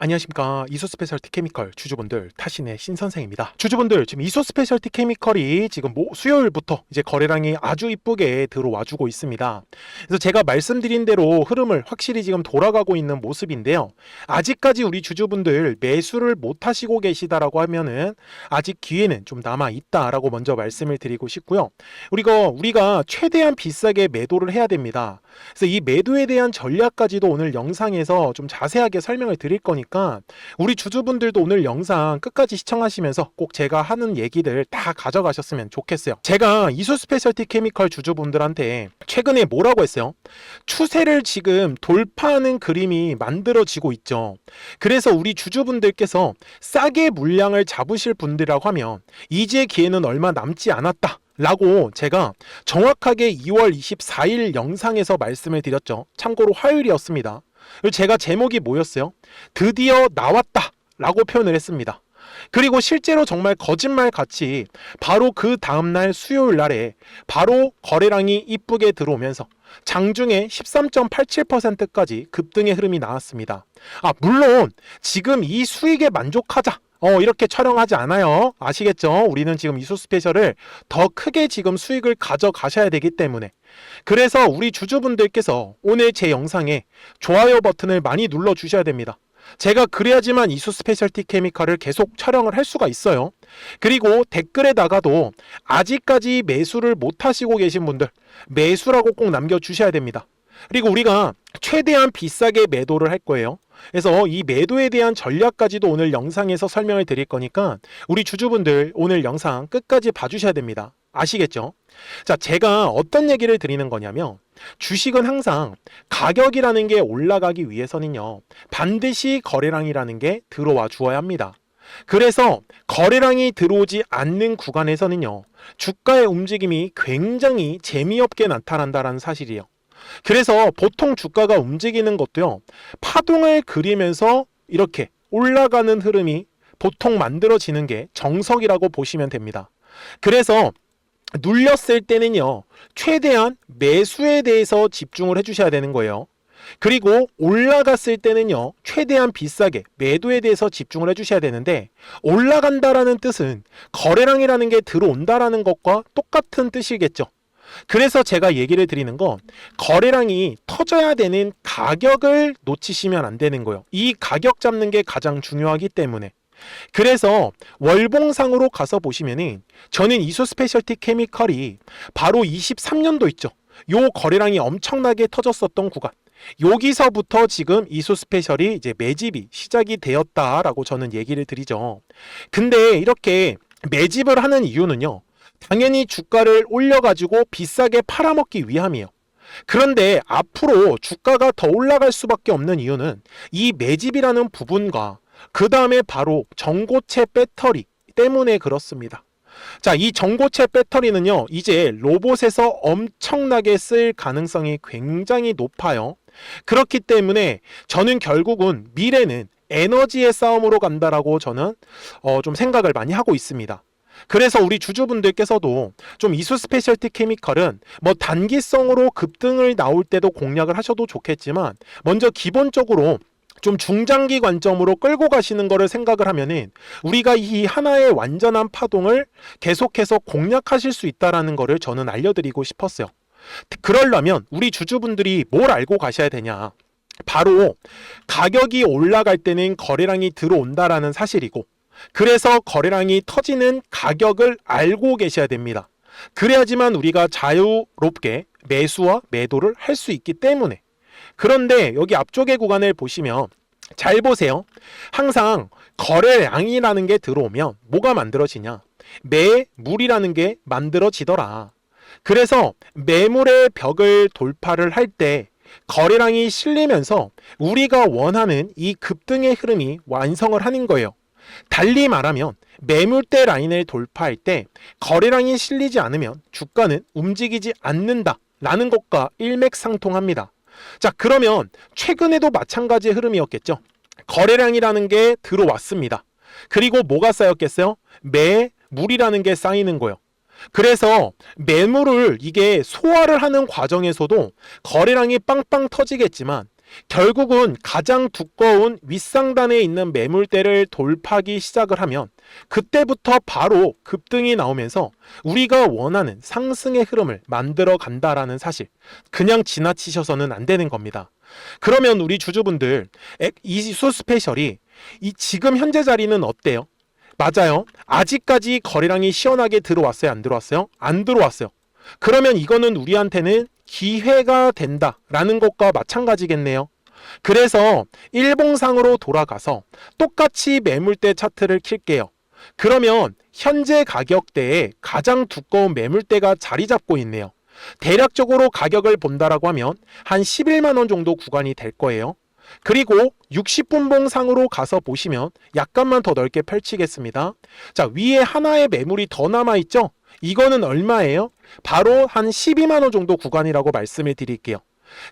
안녕하십니까. 이소스페셜티 케미컬 주주분들, 타신의 신선생입니다. 주주분들, 지금 이소스페셜티 케미컬이 지금 수요일부터 이제 거래량이 아주 이쁘게 들어와 주고 있습니다. 그래서 제가 말씀드린 대로 흐름을 확실히 지금 돌아가고 있는 모습인데요. 아직까지 우리 주주분들 매수를 못 하시고 계시다라고 하면은 아직 기회는 좀 남아 있다라고 먼저 말씀을 드리고 싶고요. 우리가 최대한 비싸게 매도를 해야 됩니다. 그래서 이 매도에 대한 전략까지도 오늘 영상에서 좀 자세하게 설명을 드릴 거니까 우리 주주분들도 오늘 영상 끝까지 시청하시면서 꼭 제가 하는 얘기들 다 가져가셨으면 좋겠어요. 제가 이소스페셜티 케미컬 주주분들한테 최근에 뭐라고 했어요? 추세를 지금 돌파하는 그림이 만들어지고 있죠. 그래서 우리 주주분들께서 싸게 물량을 잡으실 분들이라고 하면 이제 기회는 얼마 남지 않았다 라고 제가 정확하게 2월 24일 영상에서 말씀을 드렸죠. 참고로 화요일이었습니다. 그리고 제가 제목이 뭐였어요? 드디어 나왔다 라고 표현을 했습니다. 그리고 실제로 정말 거짓말같이 바로 그 다음날 수요일 날에 바로 거래량이 이쁘게 들어오면서 장중에 13.87%까지 급등의 흐름이 나왔습니다. 물론 지금 이 수익에 만족하자 이렇게 촬영하지 않아요. 아시겠죠? 우리는 지금 이소스페셜을 더 크게 지금 수익을 가져가셔야 되기 때문에. 그래서 우리 주주분들께서 오늘 제 영상에 좋아요 버튼을 많이 눌러 주셔야 됩니다. 제가 그래야지만 이소스페셜티 케미컬을 계속 촬영을 할 수가 있어요. 그리고 댓글에다가도 아직까지 매수를 못 하시고 계신 분들 매수라고 꼭 남겨주셔야 됩니다. 그리고 우리가 최대한 비싸게 매도를 할 거예요. 그래서 이 매도에 대한 전략까지도 오늘 영상에서 설명을 드릴 거니까 우리 주주분들 오늘 영상 끝까지 봐주셔야 됩니다. 아시겠죠? 자, 제가 어떤 얘기를 드리는 거냐면 주식은 항상 가격이라는 게 올라가기 위해서는요 반드시 거래량이라는 게 들어와 주어야 합니다. 그래서 거래량이 들어오지 않는 구간에서는요 주가의 움직임이 굉장히 재미없게 나타난다는 사실이에요. 그래서 보통 주가가 움직이는 것도요 파동을 그리면서 이렇게 올라가는 흐름이 보통 만들어지는 게 정석이라고 보시면 됩니다. 그래서 눌렸을 때는요 최대한 매수에 대해서 집중을 해주셔야 되는 거예요. 그리고 올라갔을 때는요 최대한 비싸게 매도에 대해서 집중을 해주셔야 되는데, 올라간다라는 뜻은 거래량이라는 게 들어온다라는 것과 똑같은 뜻이겠죠. 그래서 제가 얘기를 드리는 건 거래량이 터져야 되는 가격을 놓치시면 안 되는 거예요. 이 가격 잡는 게 가장 중요하기 때문에. 그래서 월봉상으로 가서 보시면은 저는 이소스페셜티 케미컬이 바로 23년도 있죠. 요 거래량이 엄청나게 터졌었던 구간. 여기서부터 지금 이소스페셜이 이제 매집이 시작이 되었다라고 저는 얘기를 드리죠. 근데 이렇게 매집을 하는 이유는요. 당연히 주가를 올려가지고 비싸게 팔아먹기 위함이에요. 그런데 앞으로 주가가 더 올라갈 수밖에 없는 이유는 이 매집이라는 부분과 그 다음에 바로 전고체 배터리 때문에 그렇습니다. 자, 이 전고체 배터리는요 이제 로봇에서 엄청나게 쓸 가능성이 굉장히 높아요. 그렇기 때문에 저는 결국은 미래는 에너지의 싸움으로 간다라고 저는 좀 생각을 많이 하고 있습니다. 그래서 우리 주주분들께서도 좀 이소스페셜티 케미컬은 뭐 단기성으로 급등을 나올 때도 공략을 하셔도 좋겠지만 먼저 기본적으로 좀 중장기 관점으로 끌고 가시는 거를 생각을 하면은 우리가 이 하나의 완전한 파동을 계속해서 공략하실 수 있다라는 거를 저는 알려드리고 싶었어요. 그러려면 우리 주주분들이 뭘 알고 가셔야 되냐? 바로 가격이 올라갈 때는 거래량이 들어온다라는 사실이고, 그래서 거래량이 터지는 가격을 알고 계셔야 됩니다. 그래야지만 우리가 자유롭게 매수와 매도를 할 수 있기 때문에. 그런데 여기 앞쪽의 구간을 보시면 잘 보세요. 항상 거래량이라는 게 들어오면 뭐가 만들어지냐? 매물이라는 게 만들어지더라. 그래서 매물의 벽을 돌파를 할 때 거래량이 실리면서 우리가 원하는 이 급등의 흐름이 완성을 하는 거예요. 달리 말하면 매물대 라인을 돌파할 때 거래량이 실리지 않으면 주가는 움직이지 않는다 라는 것과 일맥상통합니다. 자, 그러면 최근에도 마찬가지의 흐름이었겠죠. 거래량이라는 게 들어왔습니다. 그리고 뭐가 쌓였겠어요? 매물이라는 게 쌓이는 거예요. 그래서 매물을 이게 소화를 하는 과정에서도 거래량이 빵빵 터지겠지만 결국은 가장 두꺼운 윗상단에 있는 매물대를 돌파하기 시작을 하면 그때부터 바로 급등이 나오면서 우리가 원하는 상승의 흐름을 만들어 간다라는 사실, 그냥 지나치셔서는 안 되는 겁니다. 그러면 우리 주주분들, 이수 스페셜이 이 지금 현재 자리는 어때요? 맞아요. 아직까지 거래량이 시원하게 들어왔어요? 안 들어왔어요? 안 들어왔어요. 그러면 이거는 우리한테는 기회가 된다라는 것과 마찬가지겠네요. 그래서 일봉상으로 돌아가서 똑같이 매물대 차트를 킬게요. 그러면 현재 가격대에 가장 두꺼운 매물대가 자리 잡고 있네요. 대략적으로 가격을 본다라고 하면 한 11만 원 정도 구간이 될 거예요. 그리고 60분봉 상으로 가서 보시면 약간만 더 넓게 펼치겠습니다. 자, 위에 하나의 매물이 더 남아있죠? 이거는 얼마예요? 바로 한 12만 원 정도 구간이라고 말씀을 드릴게요.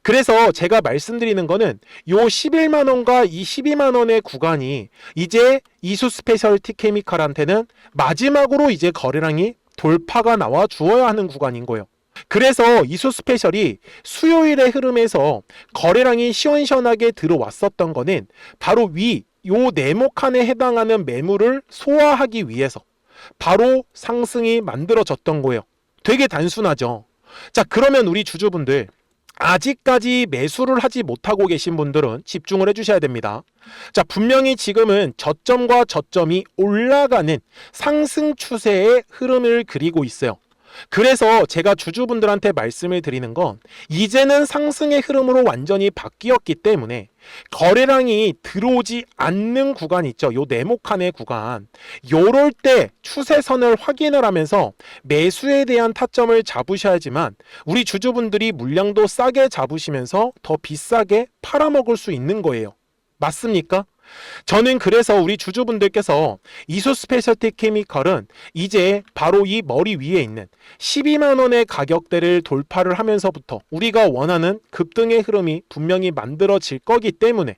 그래서 제가 말씀드리는 거는 요 11만 원과 이 12만 원의 구간이 이제 이수 스페셜티 케미칼한테는 마지막으로 이제 거래량이 돌파가 나와 주어야 하는 구간인 거예요. 그래서 이수 스페셜이 수요일의 흐름에서 거래량이 시원시원하게 들어왔었던 거는 바로 요 네모칸에 해당하는 매물을 소화하기 위해서 바로 상승이 만들어졌던 거예요. 되게 단순하죠. 자, 그러면 우리 주주분들, 아직까지 매수를 하지 못하고 계신 분들은 집중을 해주셔야 됩니다. 자, 분명히 지금은 저점과 저점이 올라가는 상승 추세의 흐름을 그리고 있어요. 그래서 제가 주주분들한테 말씀을 드리는 건 이제는 상승의 흐름으로 완전히 바뀌었기 때문에 거래량이 들어오지 않는 구간 있죠. 요 네모칸의 구간. 요럴 때 추세선을 확인을 하면서 매수에 대한 타점을 잡으셔야지만 우리 주주분들이 물량도 싸게 잡으시면서 더 비싸게 팔아먹을 수 있는 거예요. 맞습니까? 저는 그래서 우리 주주분들께서 이수 스페셜티 케미컬은 이제 바로 이 머리 위에 있는 12만 원의 가격대를 돌파를 하면서부터 우리가 원하는 급등의 흐름이 분명히 만들어질 거기 때문에,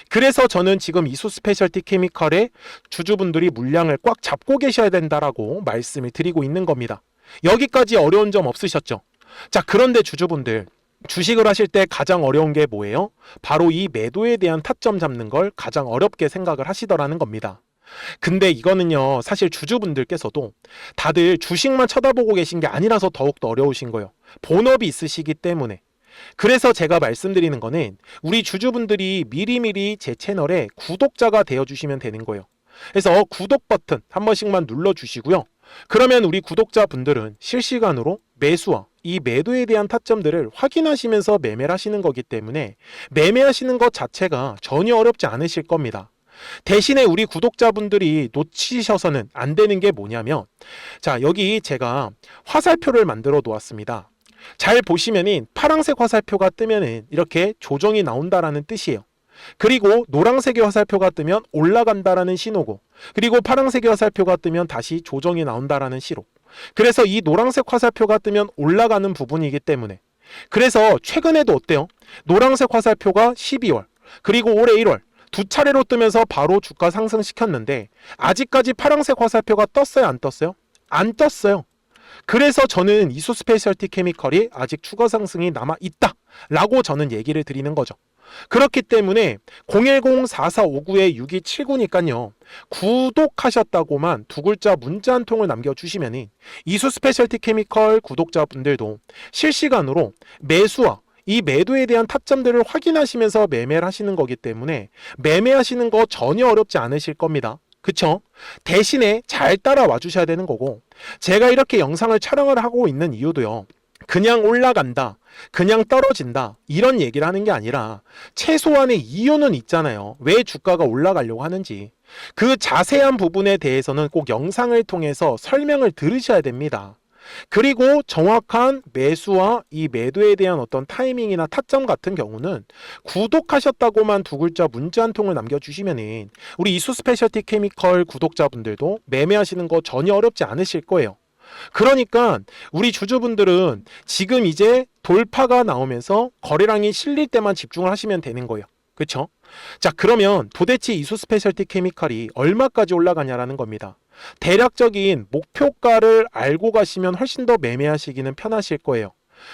그래서 저는 지금 이수 스페셜티 케미컬의 주주분들이 물량을 꽉 잡고 계셔야 된다라고 말씀을 드리고 있는 겁니다. 여기까지 어려운 점 없으셨죠? 자, 그런데 주주분들, 주식을 하실 때 가장 어려운 게 뭐예요? 바로 이 매도에 대한 타점 잡는 걸 가장 어렵게 생각을 하시더라는 겁니다. 근데 이거는요, 사실 주주분들께서도 다들 주식만 쳐다보고 계신 게 아니라서 더욱더 어려우신 거예요. 본업이 있으시기 때문에. 그래서 제가 말씀드리는 거는 우리 주주분들이 미리미리 제 채널에 구독자가 되어주시면 되는 거예요. 그래서 구독 버튼 한 번씩만 눌러주시고요. 그러면 우리 구독자분들은 실시간으로 매수와 이 매도에 대한 타점들을 확인하시면서 매매를 하시는 거기 때문에 매매하시는 것 자체가 전혀 어렵지 않으실 겁니다. 대신에 우리 구독자분들이 놓치셔서는 안 되는 게 뭐냐면, 자, 여기 제가 화살표를 만들어 놓았습니다. 잘 보시면은 파란색 화살표가 뜨면은 이렇게 조정이 나온다라는 뜻이에요. 그리고 노란색의 화살표가 뜨면 올라간다라는 신호고, 그리고 파란색의 화살표가 뜨면 다시 조정이 나온다라는 신호. 그래서 이 노란색 화살표가 뜨면 올라가는 부분이기 때문에, 그래서 최근에도 어때요? 노란색 화살표가 12월 그리고 올해 1월 두 차례로 뜨면서 바로 주가 상승시켰는데 아직까지 파란색 화살표가 떴어요? 안 떴어요? 안 떴어요. 그래서 저는 이수 스페셜티 케미컬이 아직 추가 상승이 남아있다 라고 저는 얘기를 드리는 거죠. 그렇기 때문에 010-4459-6279니까요. 구독하셨다고만 두 글자 문자 한 통을 남겨주시면 이수 스페셜티 케미컬 구독자분들도 실시간으로 매수와 이 매도에 대한 타점들을 확인하시면서 매매를 하시는 거기 때문에 매매하시는 거 전혀 어렵지 않으실 겁니다. 그쵸? 대신에 잘 따라와 주셔야 되는 거고, 제가 이렇게 영상을 촬영을 하고 있는 이유도요, 그냥 올라간다, 그냥 떨어진다 이런 얘기를 하는 게 아니라 최소한의 이유는 있잖아요. 왜 주가가 올라가려고 하는지. 그 자세한 부분에 대해서는 꼭 영상을 통해서 설명을 들으셔야 됩니다. 그리고 정확한 매수와 이 매도에 대한 어떤 타이밍이나 타점 같은 경우는 구독하셨다고만 두 글자 문자 한 통을 남겨주시면 우리 이수 스페셜티 케미컬 구독자분들도 매매하시는 거 전혀 어렵지 않으실 거예요. 그러니까 우리 주주분들은 지금 이제 돌파가 나오면서 거래량이 실릴 때만 집중을 하시면 되는 거예요. 그렇죠? 자, 그러면 도대체 이수 스페셜티 케미칼이 얼마까지 올라가냐라는 겁니다. 대략적인 목표가를 알고 가시면 훨씬 더 매매하시기는 편하실 거예요.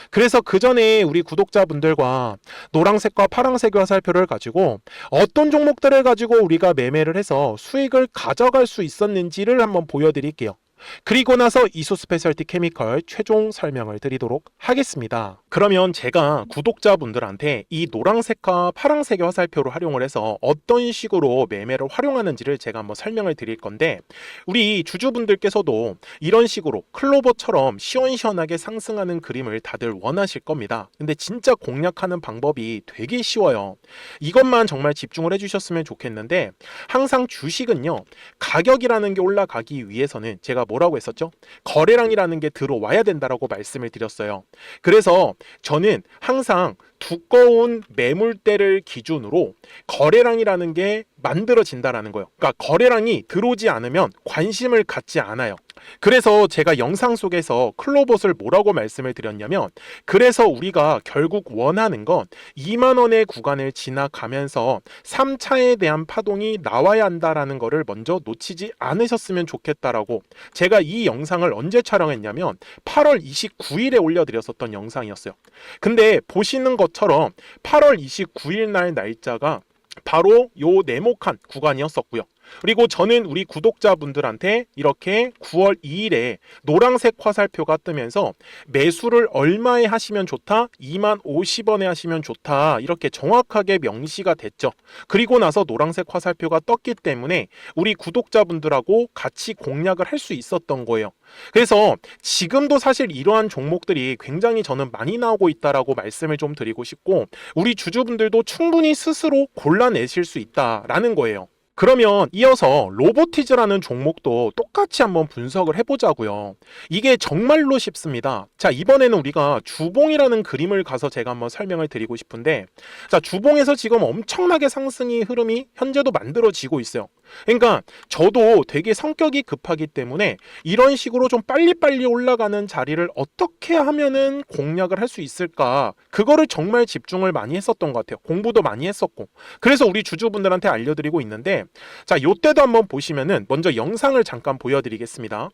그래서 그 전에 우리 구독자분들과 노란색과 파란색의 화살표를 가지고 어떤 종목들을 가지고 우리가 매매를 해서 수익을 가져갈 수 있었는지를 한번 보여드릴게요. 그리고 나서 이수 스페셜티 케미컬 최종 설명을 드리도록 하겠습니다. 그러면 제가 구독자분들한테 이 노란색과 파란색의 화살표를 활용을 해서 어떤 식으로 매매를 활용하는지를 제가 한번 설명을 드릴 건데, 우리 주주분들께서도 이런 식으로 클로버처럼 시원시원하게 상승하는 그림을 다들 원하실 겁니다. 근데 진짜 공략하는 방법이 되게 쉬워요. 이것만 정말 집중을 해주셨으면 좋겠는데, 항상 주식은요, 가격이라는 게 올라가기 위해서는 제가 뭐라고 했었죠? 거래량이라는 게 들어와야 된다라고 말씀을 드렸어요. 그래서 저는 항상 두꺼운 매물대를 기준으로 거래량이라는 게 만들어진다라는 거예요. 그러니까 거래량이 들어오지 않으면 관심을 갖지 않아요. 그래서 제가 영상 속에서 클로봇을 뭐라고 말씀을 드렸냐면, 그래서 우리가 결국 원하는 건 2만 원의 구간을 지나가면서 3차에 대한 파동이 나와야 한다라는 거를 먼저 놓치지 않으셨으면 좋겠다라고, 제가 이 영상을 언제 촬영했냐면 8월 29일에 올려드렸었던 영상이었어요. 근데 보시는 것처럼 8월 29일 날 날짜가 바로 요 네모칸 구간이었었고요. 그리고 저는 우리 구독자분들한테 이렇게 9월 2일에 노란색 화살표가 뜨면서 매수를 얼마에 하시면 좋다? 2만 50원에 하시면 좋다. 이렇게 정확하게 명시가 됐죠. 그리고 나서 노란색 화살표가 떴기 때문에 우리 구독자분들하고 같이 공략을 할 수 있었던 거예요. 그래서 지금도 사실 이러한 종목들이 굉장히 저는 많이 나오고 있다라고 말씀을 좀 드리고 싶고, 우리 주주분들도 충분히 스스로 골라내실 수 있다라는 거예요. 그러면 이어서 로보티즈라는 종목도 똑같이 한번 분석을 해보자고요. 이게 정말로 쉽습니다. 자, 이번에는 우리가 주봉이라는 그림을 가서 제가 한번 설명을 드리고 싶은데, 자, 주봉에서 지금 엄청나게 상승이 흐름이 현재도 만들어지고 있어요. 그러니까 저도 되게 성격이 급하기 때문에 이런 식으로 좀 빨리빨리 올라가는 자리를 어떻게 하면은 공략을 할 수 있을까, 그거를 정말 집중을 많이 했었던 것 같아요. 공부도 많이 했었고. 그래서 우리 주주분들한테 알려드리고 있는데, 자, 요때도 한번 보시면은 먼저 영상을 잠깐 보여드리겠습니다.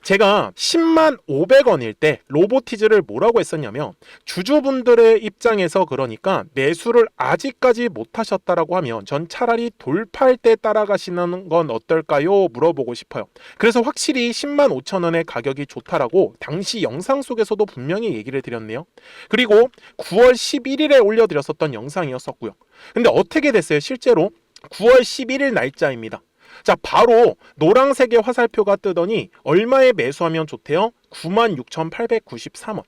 제가 10만 500원일 때 로보티즈를 뭐라고 했었냐면, 주주분들의 입장에서 그러니까 매수를 아직까지 못 하셨다라고 하면 전 차라리 돌파할 때 따라가시는 건 어떨까요? 물어보고 싶어요. 그래서 확실히 10만 5천 원의 가격이 좋다라고 당시 영상 속에서도 분명히 얘기를 드렸네요. 그리고 9월 11일에 올려드렸었던 영상이었었고요. 근데 어떻게 됐어요? 실제로 9월 11일 날짜입니다. 자, 바로 노란색의 화살표가 뜨더니 얼마에 매수하면 좋대요? 96,893원.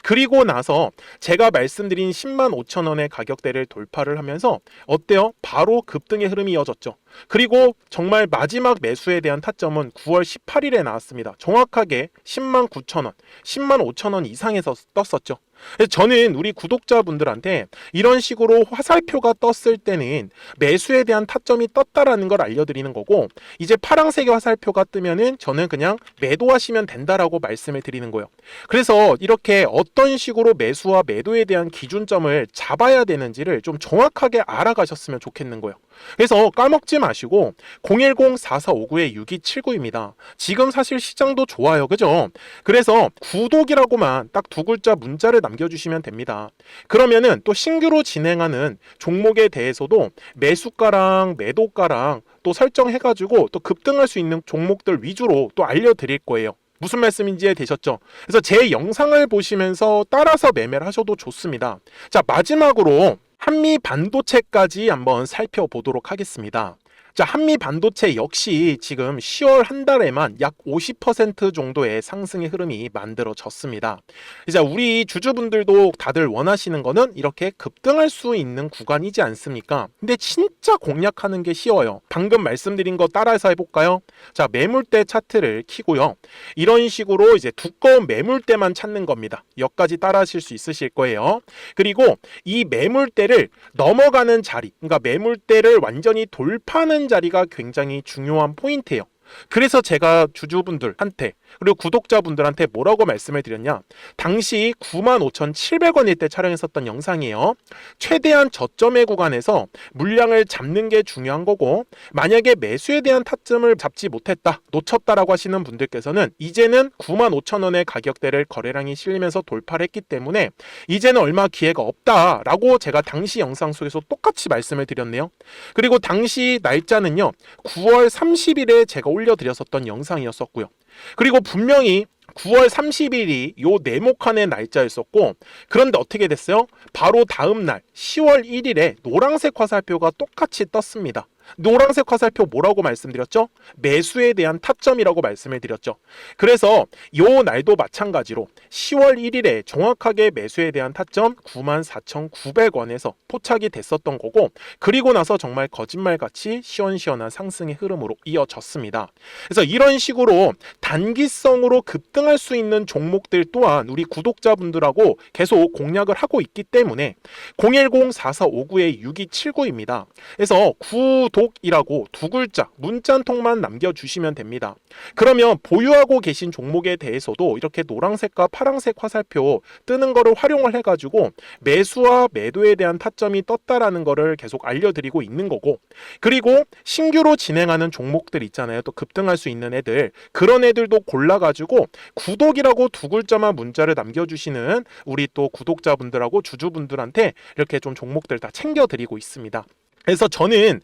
그리고 나서 제가 말씀드린 10만 5천 원의 가격대를 돌파를 하면서 어때요? 바로 급등의 흐름이 이어졌죠. 그리고 정말 마지막 매수에 대한 타점은 9월 18일에 나왔습니다. 정확하게 10만 9천 원, 10만 5천 원 이상에서 떴었죠. 그래서 저는 우리 구독자분들한테 이런 식으로 화살표가 떴을 때는 매수에 대한 타점이 떴다라는 걸 알려드리는 거고, 이제 파란색의 화살표가 뜨면은 저는 그냥 매도하시면 된다라고 말씀을 드리는 거예요. 그래서 이렇게 어떤 식으로 매수와 매도에 대한 기준점을 잡아야 되는지를 좀 정확하게 알아가셨으면 좋겠는 거예요. 그래서 까먹지 마시고 010-4459-6279입니다. 지금 사실 시장도 좋아요, 그죠? 그래서 구독이라고만 딱 두 글자 문자를 남겨주시면 됩니다. 그러면은 또 신규로 진행하는 종목에 대해서도 매수가랑 매도가랑 또 설정해가지고 또 급등할 수 있는 종목들 위주로 또 알려드릴 거예요. 무슨 말씀인지 이해되셨죠? 그래서 제 영상을 보시면서 따라서 매매를 하셔도 좋습니다. 자, 마지막으로 한미 반도체까지 한번 살펴보도록 하겠습니다. 자, 한미 반도체 역시 지금 10월 한 달에만 약 50% 정도의 상승의 흐름이 만들어졌습니다. 이제 우리 주주분들도 다들 원하시는 거는 이렇게 급등할 수 있는 구간이지 않습니까? 근데 진짜 공략하는 게 쉬워요. 방금 말씀드린 거 따라서 해볼까요? 자, 매물대 차트를 키고요. 이런 식으로 이제 두꺼운 매물대만 찾는 겁니다. 여기까지 따라 하실 수 있으실 거예요. 그리고 이 매물대를 넘어가는 자리, 그러니까 매물대를 완전히 돌파하는 자리가 굉장히 중요한 포인트예요. 그래서 제가 주주분들한테 그리고 구독자분들한테 뭐라고 말씀을 드렸냐, 당시 95,700원일 때 촬영했었던 영상이에요. 최대한 저점의 구간에서 물량을 잡는 게 중요한 거고, 만약에 매수에 대한 타점을 잡지 못했다, 놓쳤다라고 하시는 분들께서는 이제는 95,000원의 가격대를 거래량이 실리면서 돌파를 했기 때문에 이제는 얼마 기회가 없다라고 제가 당시 영상 속에서 똑같이 말씀을 드렸네요. 그리고 당시 날짜는요, 9월 30일에 제가 올려드렸었던 영상이었었고요. 그리고 분명히 9월 30일이 요 네모칸의 날짜였었고, 그런데 어떻게 됐어요? 바로 다음 날 10월 1일에 노란색 화살표가 똑같이 떴습니다. 노란색 화살표 뭐라고 말씀드렸죠? 매수에 대한 타점이라고 말씀을 드렸죠. 그래서 요 날도 마찬가지로 10월 1일에 정확하게 매수에 대한 타점 94,900원에서 포착이 됐었던 거고, 그리고 나서 정말 거짓말같이 시원시원한 상승의 흐름으로 이어졌습니다. 그래서 이런 식으로 단기성으로 급등할 수 있는 종목들 또한 우리 구독자분들하고 계속 공략을 하고 있기 때문에 010-4459-6279입니다. 그래서 구독이라고 두 글자 문자 한 통만 남겨주시면 됩니다. 그러면 보유하고 계신 종목에 대해서도 이렇게 노란색과 파란색 화살표 뜨는 거를 활용을 해가지고 매수와 매도에 대한 타점이 떴다라는 거를 계속 알려드리고 있는 거고, 그리고 신규로 진행하는 종목들 있잖아요. 또 급등할 수 있는 애들, 그런 애들도 골라가지고 구독이라고 두 글자만 문자를 남겨주시는 우리 또 구독자분들하고 주주분들한테 이렇게 좀 종목들 다 챙겨드리고 있습니다. 그래서 저는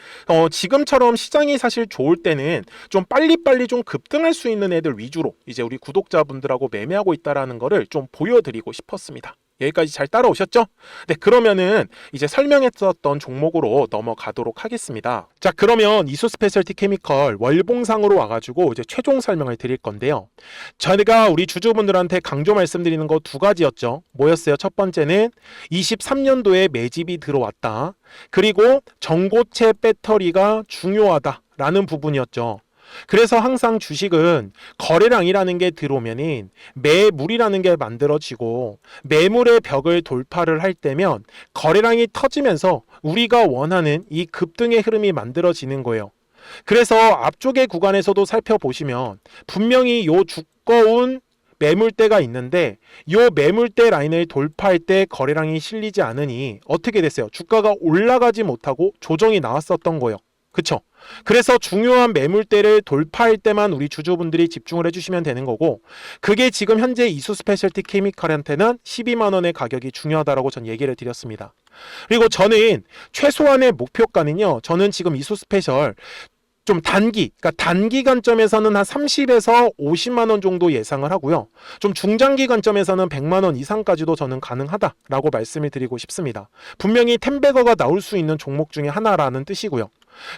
지금처럼 시장이 사실 좋을 때는 좀 빨리빨리 좀 급등할 수 있는 애들 위주로 이제 우리 구독자분들하고 매매하고 있다라는 거를 좀 보여드리고 싶었습니다. 여기까지 잘 따라오셨죠? 네, 그러면은 이제 설명했었던 종목으로 넘어가도록 하겠습니다. 자, 그러면 이수 스페셜티 케미컬 월봉상으로 와가지고 이제 최종 설명을 드릴 건데요. 저희가 우리 주주분들한테 강조 말씀드리는 거 두 가지였죠. 뭐였어요? 첫 번째는 23년도에 매집이 들어왔다. 그리고 전고체 배터리가 중요하다라는 부분이었죠. 그래서 항상 주식은 거래량이라는 게 들어오면은 매물이라는 게 만들어지고, 매물의 벽을 돌파를 할 때면 거래량이 터지면서 우리가 원하는 이 급등의 흐름이 만들어지는 거예요. 그래서 앞쪽의 구간에서도 살펴보시면 분명히 요 두꺼운 매물대가 있는데, 요 매물대 라인을 돌파할 때 거래량이 실리지 않으니 어떻게 됐어요? 주가가 올라가지 못하고 조정이 나왔었던 거예요. 그쵸? 그래서 중요한 매물대를 돌파할 때만 우리 주주분들이 집중을 해주시면 되는 거고, 그게 지금 현재 이수 스페셜티 케미컬한테는 12만 원의 가격이 중요하다라고 전 얘기를 드렸습니다. 그리고 저는 최소한의 목표가는요, 저는 지금 이수 스페셜 좀 그러니까 단기 관점에서는 한 30에서 50만 원 정도 예상을 하고요. 좀 중장기 관점에서는 100만 원 이상까지도 저는 가능하다라고 말씀을 드리고 싶습니다. 분명히 텐베거가 나올 수 있는 종목 중에 하나라는 뜻이고요.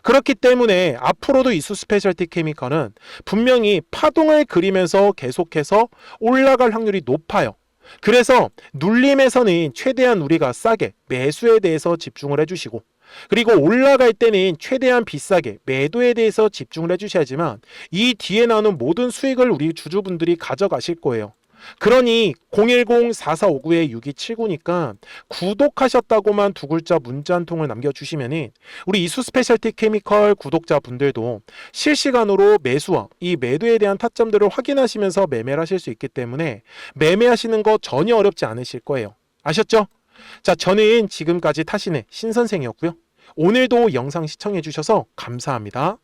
그렇기 때문에 앞으로도 이수 스페셜티 케미컬은 분명히 파동을 그리면서 계속해서 올라갈 확률이 높아요. 그래서 눌림에서는 최대한 우리가 싸게 매수에 대해서 집중을 해주시고, 그리고 올라갈 때는 최대한 비싸게 매도에 대해서 집중을 해주셔야지만 이 뒤에 나오는 모든 수익을 우리 주주분들이 가져가실 거예요. 그러니 010-4459-6279니까 구독하셨다고만 두 글자 문자 한 통을 남겨주시면 우리 이수 스페셜티 케미컬 구독자분들도 실시간으로 매수와 이 매도에 대한 타점들을 확인하시면서 매매를 하실 수 있기 때문에 매매하시는 거 전혀 어렵지 않으실 거예요. 아셨죠? 자, 저는 지금까지 타신의 신선생이었고요. 오늘도 영상 시청해 주셔서 감사합니다.